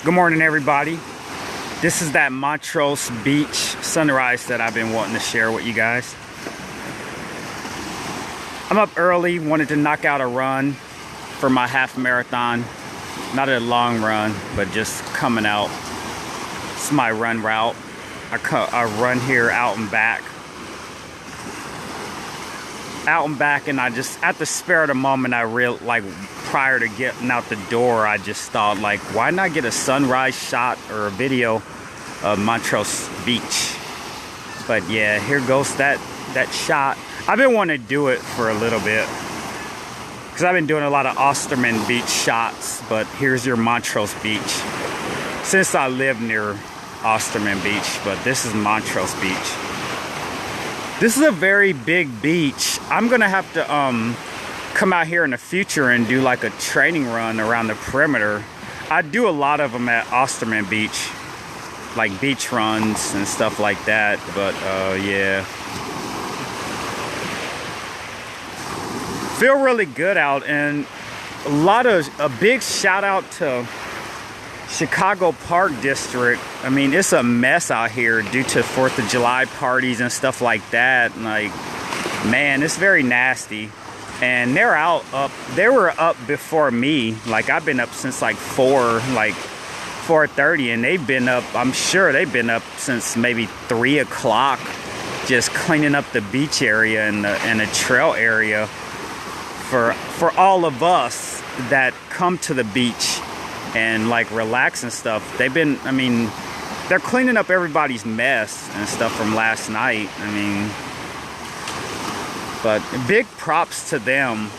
Good morning, everybody. This is that Montrose beach sunrise that I've been wanting to share with you guys. I'm up early, wanted to knock out a run for my half marathon. Not a long run, but just coming out. It's my run route. I run here out and back. And I just, at the spare of the moment, prior to getting out the door, I just thought, like, why not get a sunrise shot or a video of Montrose Beach? But yeah, here goes that shot. I've been wanting to do it for a little bit because I've been doing a lot of Osterman Beach shots, but here's your Montrose Beach. Since I live near Osterman Beach, but this is Montrose Beach. This is a very big beach. I'm gonna have to come out here in the future and do like a training run around the perimeter. I do a lot of them at Osterman Beach, like beach runs and stuff like that, but yeah. Feel really good out, and a big shout out to Chicago Park District. I mean, it's a mess out here due to 4th of July parties and stuff like that. Like, man, it's very nasty. And they were up before me. Like, I've been up since like 4:30, and they've been up, I'm sure they've been up since maybe 3 o'clock, just cleaning up the beach area and the trail area for all of us that come to the beach and like relax and stuff. They've been, I mean, they're cleaning up everybody's mess and stuff from last night. I mean, but big props to them.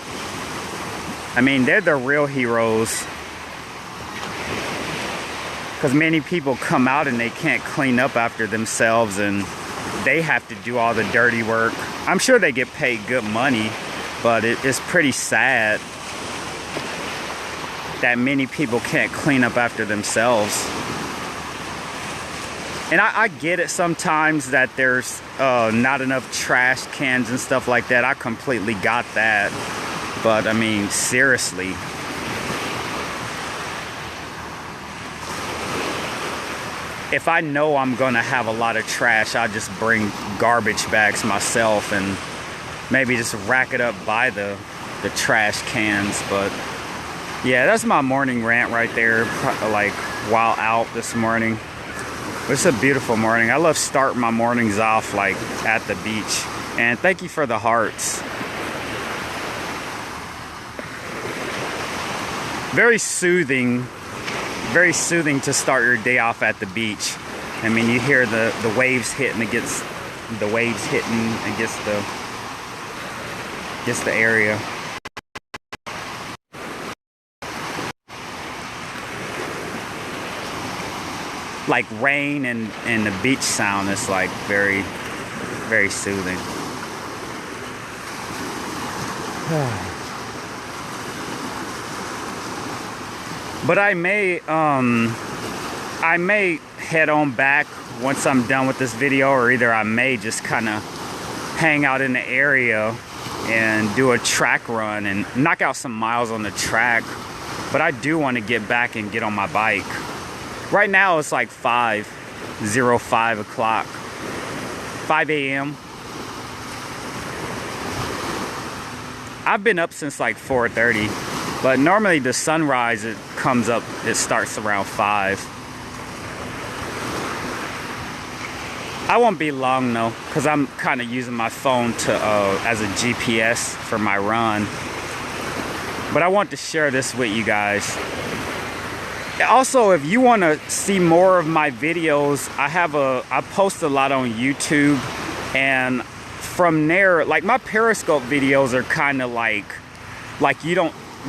I mean, they're the real heroes, because many people come out and they can't clean up after themselves, and they have to do all the dirty work. I'm sure they get paid good money, but it's pretty sad that many people can't clean up after themselves. And I get it sometimes that there's not enough trash cans and stuff like that. I completely got that. But I mean, seriously. If I know I'm gonna have a lot of trash, I'll just bring garbage bags myself and maybe just rack it up by the trash cans. But yeah, that's my morning rant right there, like while out this morning. It's a beautiful morning. I love starting my mornings off like at the beach. And thank you for the hearts. Very soothing to start your day off at the beach. I mean, you hear the waves hitting against the area. Like rain and the beach sound is like very, very soothing. But I may head on back once I'm done with this video, or either I may just kind of hang out in the area and do a track run and knock out some miles on the track. But I do want to get back and get on my bike. Right now it's like 5 a.m. I've been up since like 4:30, but normally the sunrise, it starts around 5. I won't be long though, because I'm kind of using my phone as a GPS for my run. But I want to share this with you guys. Also, if you want to see more of my videos, I post a lot on YouTube, and from there, like, my Periscope videos are kind of like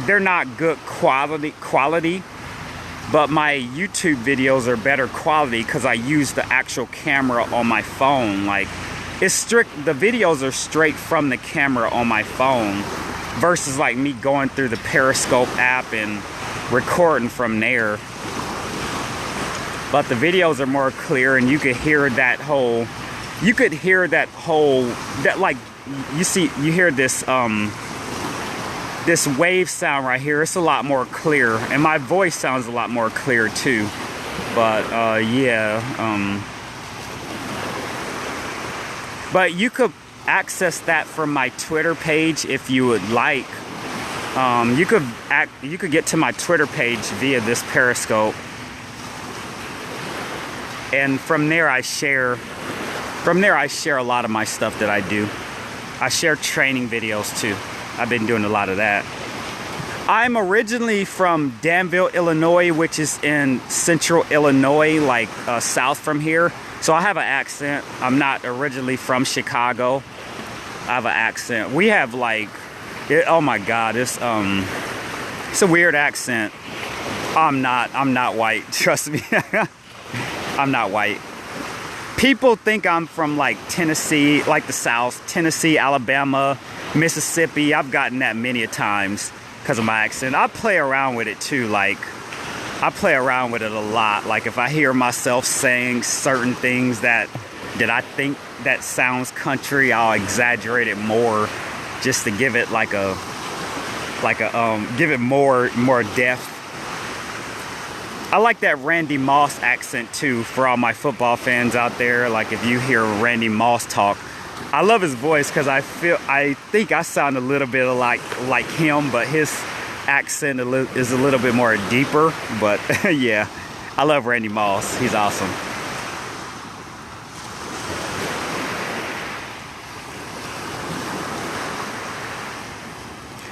they're not good quality, but my YouTube videos are better quality because I use the actual camera on my phone. Like, the videos are straight from the camera on my phone versus like me going through the Periscope app and recording from there. But the videos are more clear, and you could hear that like, you hear this this wave sound right here, it's a lot more clear, and my voice sounds a lot more clear too. But yeah, but you could access that from my Twitter page if you would like. You could get to my Twitter page via this Periscope, and from there I share a lot of my stuff that I do. I share training videos too. I've been doing a lot of that. I'm originally from Danville, Illinois, which is in central Illinois, like south from here. So I have an accent. I'm not originally from Chicago. I have an accent. We have like, oh my God, it's a weird accent. I'm not white, trust me. I'm not white. People think I'm from like Tennessee, like the South, Tennessee, Alabama, Mississippi. I've gotten that many a times because of my accent. I play around with it too. Like, I play around with it a lot. Like, if I hear myself saying certain things that I think that sounds country, I'll exaggerate it more just to give it give it more depth. I like that Randy Moss accent too, for all my football fans out there. Like, if you hear Randy Moss talk, I love his voice because I think I sound a little bit like him, but his accent is a little bit more deeper. But yeah, I love Randy Moss. He's awesome.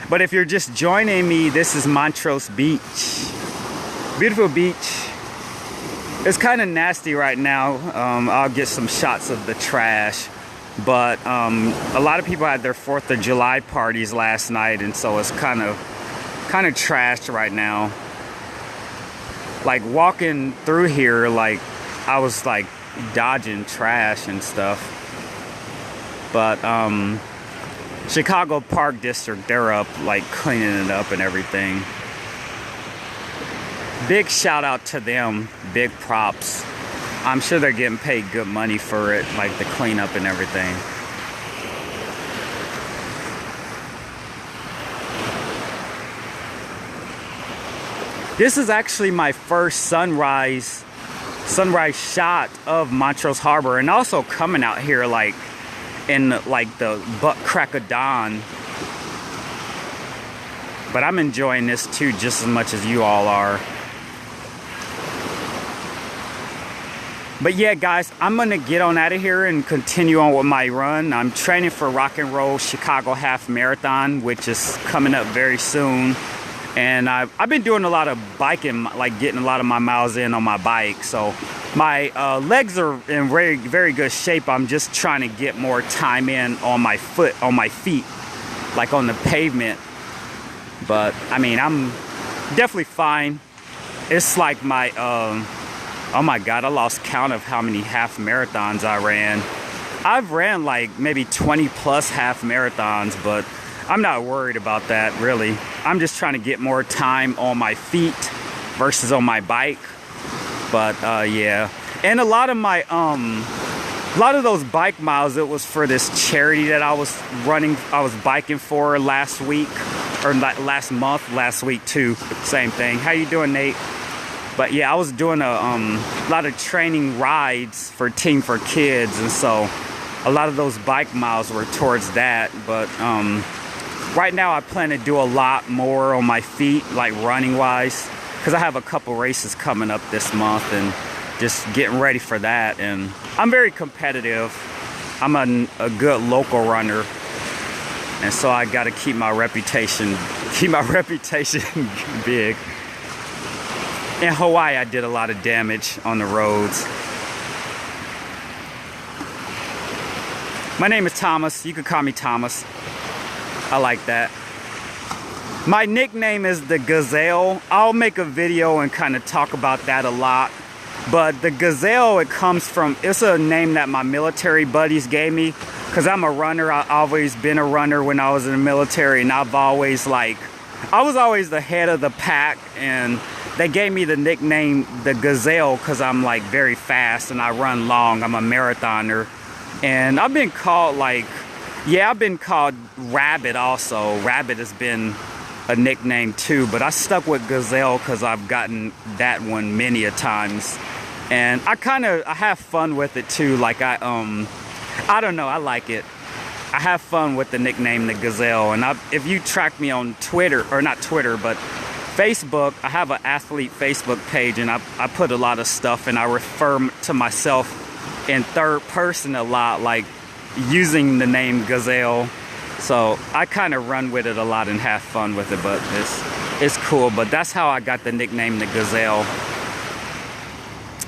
But if you're just joining me, this is Montrose Beach. Beautiful beach. It's kind of nasty right now. I'll get some shots of the trash. But a lot of people had their 4th of July parties last night, and so it's kind of trashed right now. Like, walking through here, like, I was like dodging trash and stuff. But Chicago Park District, they're up like cleaning it up and everything. Big shout out to them, big props. I'm sure they're getting paid good money for it, like the cleanup and everything. This is actually my first sunrise shot of Montrose Harbor, and also coming out here like in like the butt crack of dawn. But I'm enjoying this too just as much as you all are. But yeah, guys, I'm gonna get on out of here and continue on with my run. I'm training for Rock and Roll Chicago Half Marathon, which is coming up very soon. And I've been doing a lot of biking, like getting a lot of my miles in on my bike. So my legs are in very, very good shape. I'm just trying to get more time in on my feet, like on the pavement. But I mean, I'm definitely fine. It's like my, oh my God, I lost count of how many half marathons I ran. I've ran like maybe 20 plus half marathons, but I'm not worried about that really. I'm just trying to get more time on my feet versus on my bike. But yeah, and a lot of those bike miles, it was for this charity that I was biking for last week, or last month, last week too, same thing. How you doing, Nate? But yeah, I was doing a lot of training rides for Team for Kids, and so a lot of those bike miles were towards that. But right now I plan to do a lot more on my feet, like running wise, because I have a couple races coming up this month and just getting ready for that. And I'm very competitive. I'm a good local runner, and so I got to keep my reputation big. In Hawaii, I did a lot of damage on the roads. My name is Thomas. You can call me Thomas. I like that. My nickname is the Gazelle. I'll make a video and kind of talk about that a lot. But the Gazelle, it's a name that my military buddies gave me, because I'm a runner. I've always been a runner when I was in the military, and I was always the head of the pack, and they gave me the nickname the Gazelle because I'm like very fast and I run long. I'm a marathoner. And I've been called Rabbit also. Rabbit has been a nickname too, but I stuck with Gazelle because I've gotten that one many a times, and I have fun with it too. Like I don't know, I like it. I have fun with the nickname the Gazelle. And if you track me on Twitter, or not Twitter, but Facebook, I have an athlete Facebook page, and I put a lot of stuff, and I refer to myself in third person a lot, like using the name Gazelle. So I kind of run with it a lot and have fun with it, but it's cool. But that's how I got the nickname the Gazelle.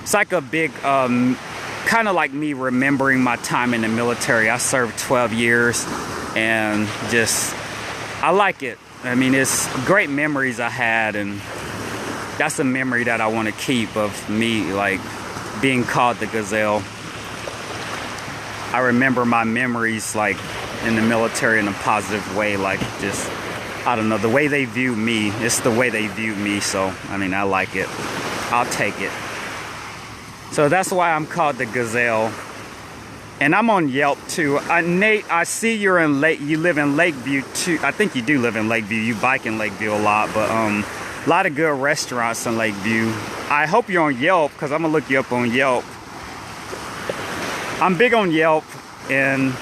It's like a big, kind of like me remembering my time in the military. I served 12 years, and just, I like it. I mean, it's great memories I had, and that's a memory that I want to keep of me, like, being called the Gazelle. I remember my memories, like, in the military in a positive way, like, just, I don't know, the way they view me, it's the way they view me, so, I mean, I like it. I'll take it. So that's why I'm called the Gazelle. And I'm on Yelp too. Nate, I see you live in Lakeview too. I think you do live in Lakeview. You bike in Lakeview a lot, but a lot of good restaurants in Lakeview. I hope you're on Yelp, because I'm gonna look you up on Yelp. I'm big on Yelp, and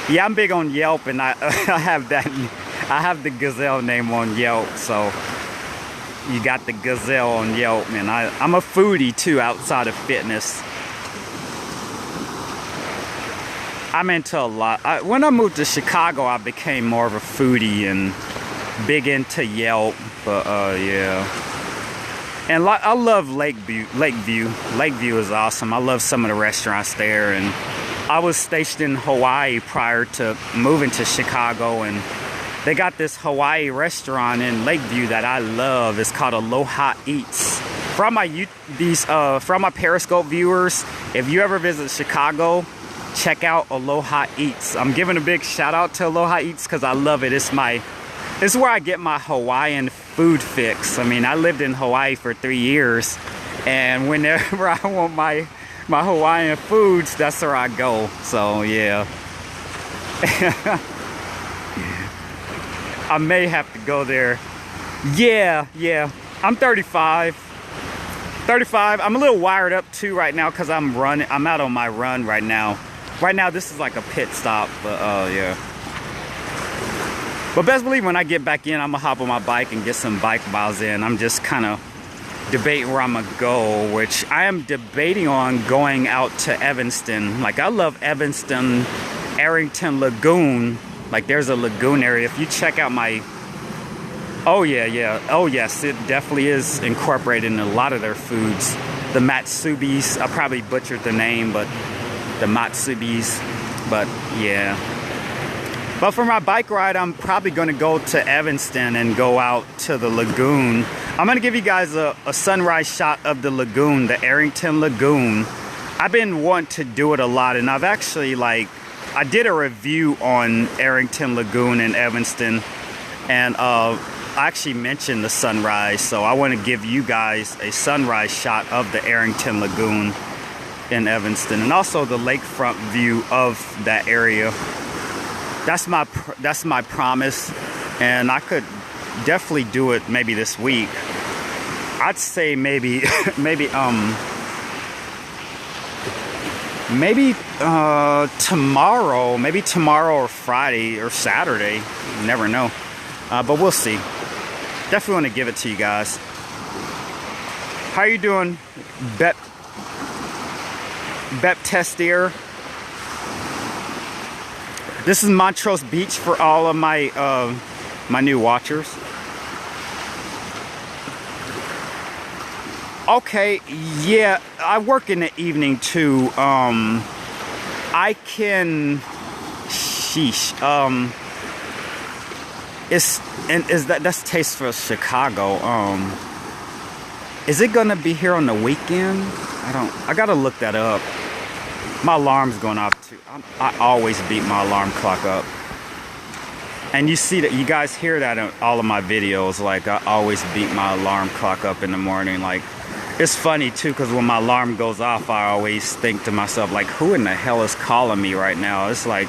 yeah, I'm big on Yelp, and I have the Gazelle name on Yelp, so you got the Gazelle on Yelp, and I'm a foodie too outside of fitness. I'm into a lot. When I moved to Chicago, I became more of a foodie and big into Yelp, but yeah. And I love Lakeview. Lakeview is awesome. I love some of the restaurants there, and I was stationed in Hawaii prior to moving to Chicago, and they got this Hawaii restaurant in Lakeview that I love. It's called Aloha Eats. From my Periscope viewers, if you ever visit Chicago, check out Aloha Eats. I'm giving a big shout out to Aloha Eats because I love it. It's where I get my Hawaiian food fix. I mean, I lived in Hawaii for 3 years, and whenever I want my Hawaiian foods, that's where I go. So yeah. I may have to go there. Yeah. I'm 35. I'm a little wired up too right now because I'm running. I'm out on my run right now. Right now, this is like a pit stop, but yeah. But best believe when I get back in, I'm gonna hop on my bike and get some bike miles in. I'm just kind of debating where I'm gonna go, which I am debating on going out to Evanston. Like, I love Evanston, Arrington Lagoon. Like, there's a lagoon area. If you check out my, oh yes, it definitely is incorporated in a lot of their foods. The Matsubis, I probably butchered the name, but the Matsubis, but yeah. But for my bike ride, I'm probably gonna go to Evanston and go out to the lagoon. I'm gonna give you guys a sunrise shot of the lagoon, the Arrington Lagoon. I've been wanting to do it a lot, and I've actually, like, I did a review on Arrington Lagoon in Evanston, and I actually mentioned the sunrise, so I want to give you guys a sunrise shot of the Arrington Lagoon in Evanston, and also the lakefront view of that area. That's my promise, and I could definitely do it maybe this week. I'd say maybe tomorrow or Friday or Saturday. You never know, but we'll see. Definitely want to give it to you guys. How you doing, Baptiste? This is Montrose Beach for all of my my new watchers. Okay, yeah, I work in the evening too. I can, sheesh. That's Taste for Chicago. Is it gonna be here on the weekend? I gotta look that up. My alarm's going off too. I always beat my alarm clock up. And you see that, you guys hear that in all of my videos. Like, I always beat my alarm clock up in the morning. Like, it's funny too, because when my alarm goes off, I always think to myself, like, who in the hell is calling me right now? It's like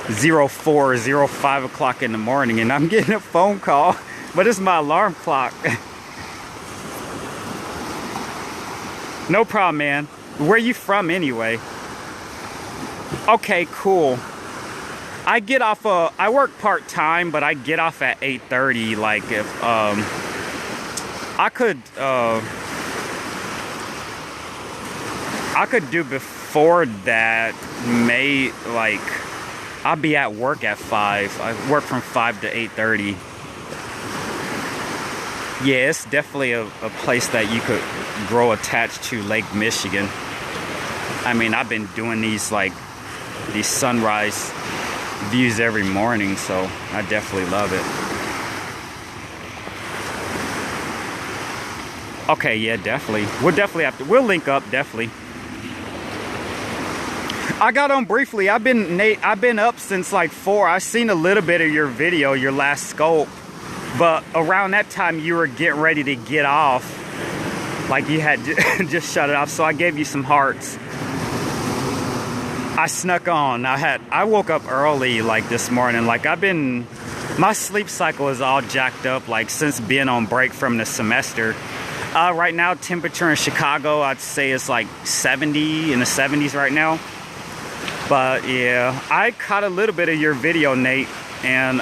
05 o'clock in the morning, and I'm getting a phone call But it's my alarm clock. No problem, man. Where you from anyway? Okay, cool. I get off I work part-time, but I get off at 8:30. Like if I could do before that, like I'll be at work at 5. I work from 5 to 8:30. Yeah, it's definitely a place that you could grow attached to, Lake Michigan. I mean, I've been doing these sunrise views every morning, so I definitely love it. Okay, yeah, definitely. We'll link up, definitely. I got on briefly. I've been up since like 4. I've seen a little bit of your video, your last scope. But around that time, you were getting ready to get off. Like you had just shut it off. So I gave you some hearts. I snuck on. I woke up early like this morning. Like my sleep cycle is all jacked up like since being on break from the semester. Right now, temperature in Chicago, I'd say it's like 70, in the 70s right now. But yeah, I caught a little bit of your video, Nate. And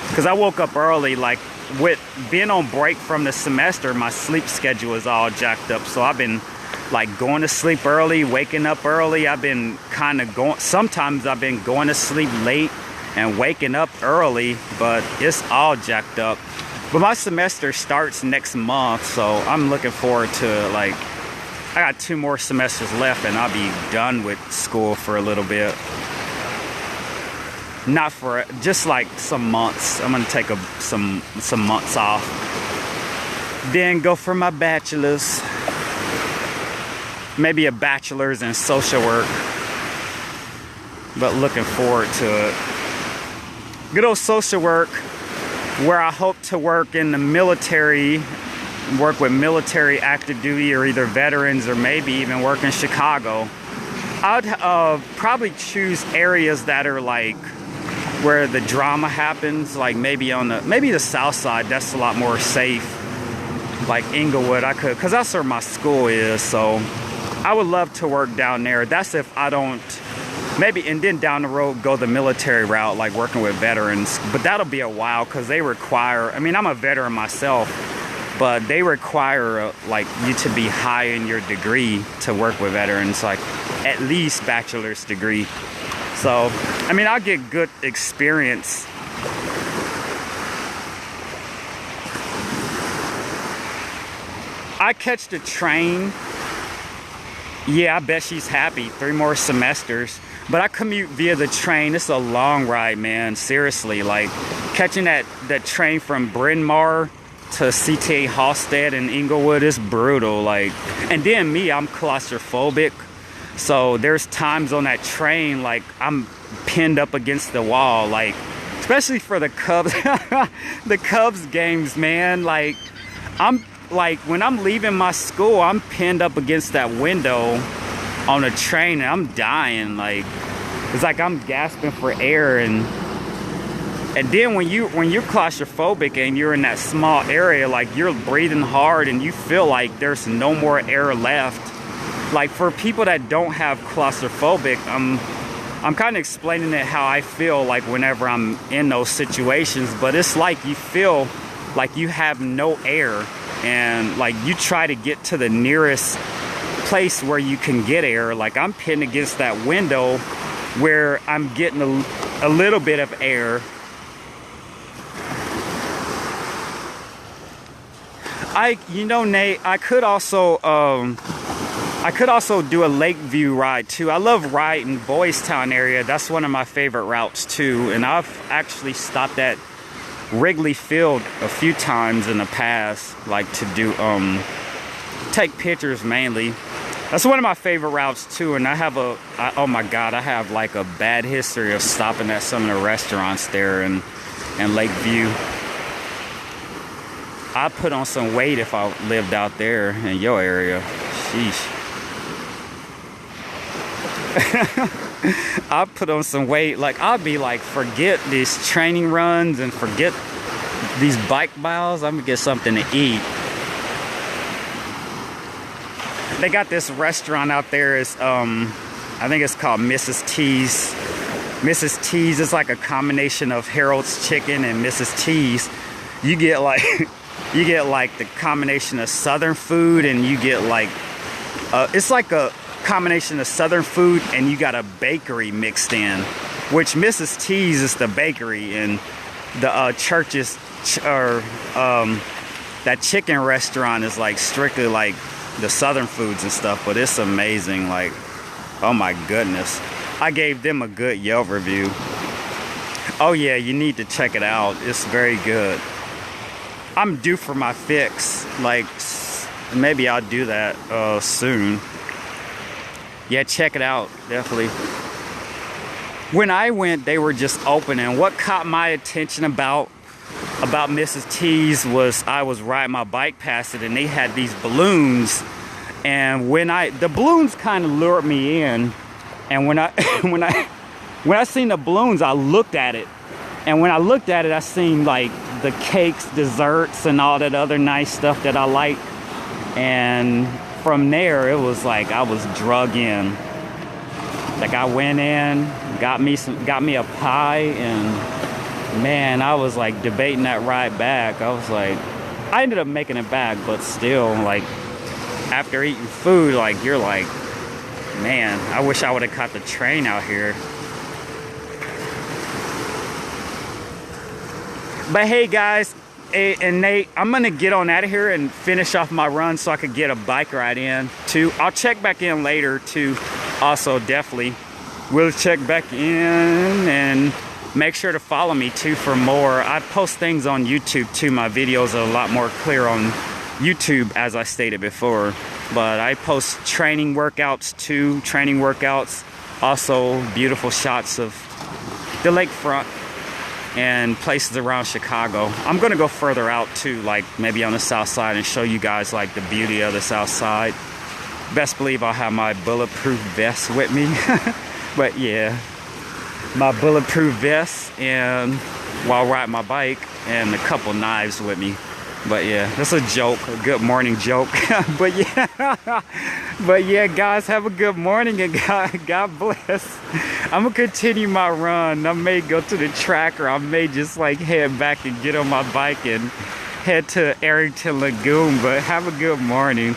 because I woke up early, like with being on break from the semester, my sleep schedule is all jacked up. So I've been like going to sleep early, waking up early. I've been sometimes I've been going to sleep late and waking up early, but it's all jacked up. But my semester starts next month, so I'm looking forward to I got 2 more semesters left and I'll be done with school for a little bit. Not for just like some months. I'm gonna take some months off. Then go for my bachelor's. Maybe a bachelor's in social work. But looking forward to it. Good old social work, where I hope to work in the military, work with military active duty or either veterans, or maybe even work in Chicago. I'd probably choose areas that are like where the drama happens, like maybe the south side. That's a lot more safe. Like Inglewood, because that's where my school is. So I would love to work down there. That's if I don't, maybe, and then down the road go the military route, like working with veterans. But that'll be a while because they require, I mean, I'm a veteran myself, but they require like you to be high in your degree to work with veterans, like at least bachelor's degree. So, I mean, I'll get good experience. I catch the train. Yeah, I bet she's happy. 3 more semesters. But I commute via the train. It's a long ride, man. Seriously, like catching that train from Bryn Mawr to CTA Halstead and Inglewood is brutal. Like, and then me, I'm claustrophobic. So there's times on that train, like I'm pinned up against the wall, like especially for the Cubs, the Cubs games, man. Like when I'm leaving my school, I'm pinned up against that window on a train and I'm dying. Like it's like I'm gasping for air, and then when you're claustrophobic and you're in that small area, like you're breathing hard and you feel like there's no more air left. Like for people that don't have claustrophobic, I'm kind of explaining it how I feel like whenever I'm in those situations, but it's like you feel like you have no air, and like you try to get to the nearest place where you can get air. Like I'm pinned against that window where I'm getting a little bit of air. Nate, I could also do a lake view ride too. I love riding Boys Town area. That's one of my favorite routes too. And I've actually stopped at Wrigley Field a few times in the past, like to do take pictures mainly. That's one of my favorite routes too. And I have oh my God, I have like a bad history of stopping at some of the restaurants there in Lakeview. I'd put on some weight if I lived out there in your area. Sheesh. I'll put on some weight. Like I'll be like, forget these training runs and forget these bike miles, I'm gonna get something to eat. They got this restaurant out there. It's I think it's called Mrs. T's. Mrs. T's is like a combination of Harold's Chicken and Mrs. T's. You get like the combination of Southern food, and you get like it's like a combination of Southern food, and you got a bakery mixed in. Which Mrs. T's is the bakery, and the church's or that chicken restaurant is like strictly like the Southern foods and stuff. But it's amazing. Like, oh my goodness. I gave them a good Yelp review. Oh yeah, you need to check it out. It's very good. I'm due for my fix. Like, maybe I'll do that soon. Yeah, check it out, definitely. When I went, they were just open, and what caught my attention about Mrs. T's was I was riding my bike past it, and they had these balloons, and the balloons kind of lured me in. And when I seen the balloons, I looked at it. And when I looked at it, I seen like the cakes, desserts, and all that other nice stuff that I like. And from there, it was like I was drug in. Like I went in, got me a pie, and man, I was like debating that ride back. I was like, I ended up making it back, but still, like after eating food, like you're like, man, I wish I would have caught the train out here. But hey guys, and Nate, I'm gonna get on out of here and finish off my run so I could get a bike ride in too. I'll check back in later too. Also, definitely we'll check back in, and make sure to follow me too for more. I post things on YouTube too. My videos are a lot more clear on YouTube, as I stated before. But I post training workouts too, also beautiful shots of the lakefront and places around Chicago. I'm gonna go further out too, like maybe on the south side, and show you guys like the beauty of the south side. Best believe I'll have my bulletproof vest with me. But yeah, my bulletproof vest, and while riding my bike, and a couple knives with me. But yeah, that's a joke, a good morning joke. But yeah, guys, have a good morning, and God bless. I'm gonna continue my run. I may go to the track, or I may just like head back and get on my bike and head to Arrington Lagoon. But have a good morning.